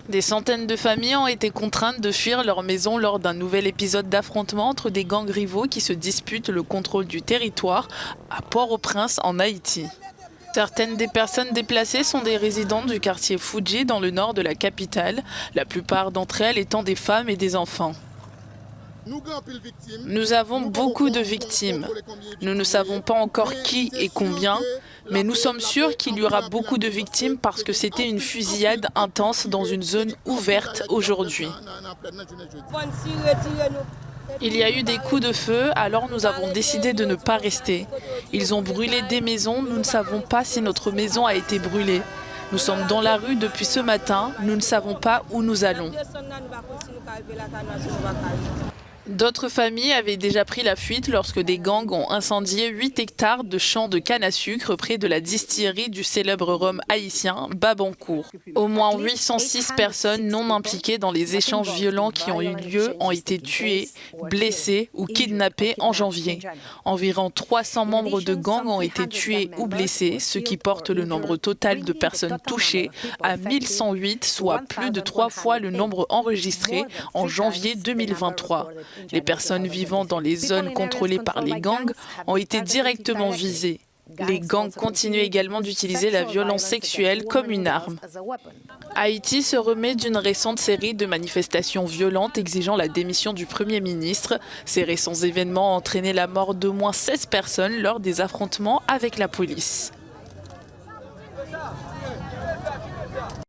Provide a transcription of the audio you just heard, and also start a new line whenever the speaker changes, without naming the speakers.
Des centaines de familles ont été contraintes de fuir leur maison lors d'un nouvel épisode d'affrontement entre des gangs rivaux qui se disputent le contrôle du territoire à Port-au-Prince en Haïti. Certaines des personnes déplacées sont des résidents du quartier Fuji dans le nord de la capitale, la plupart d'entre elles étant des femmes et des enfants. Nous avons beaucoup de victimes. Nous ne savons pas encore qui et combien, mais nous sommes sûrs qu'il y aura beaucoup de victimes parce que c'était une fusillade intense dans une zone ouverte aujourd'hui. Il y a eu des coups de feu, alors nous avons décidé de ne pas rester. Ils ont brûlé des maisons, nous ne savons pas si notre maison a été brûlée. Nous sommes dans la rue depuis ce matin, nous ne savons pas où nous allons. D'autres familles avaient déjà pris la fuite lorsque des gangs ont incendié 8 hectares de champs de canne à sucre près de la distillerie du célèbre rhum haïtien Babancourt. Au moins 806 personnes non impliquées dans les échanges violents qui ont eu lieu ont été tuées, blessées ou kidnappées en janvier. Environ 300 membres de gangs ont été tués ou blessés, ce qui porte le nombre total de personnes touchées à 1108, soit plus de 3 fois le nombre enregistré en janvier 2023. Les personnes vivant dans les zones contrôlées par les gangs ont été directement visées. Les gangs continuent également d'utiliser la violence sexuelle comme une arme. Haïti se remet d'une récente série de manifestations violentes exigeant la démission du Premier ministre. Ces récents événements ont entraîné la mort d'au moins 16 personnes lors des affrontements avec la police.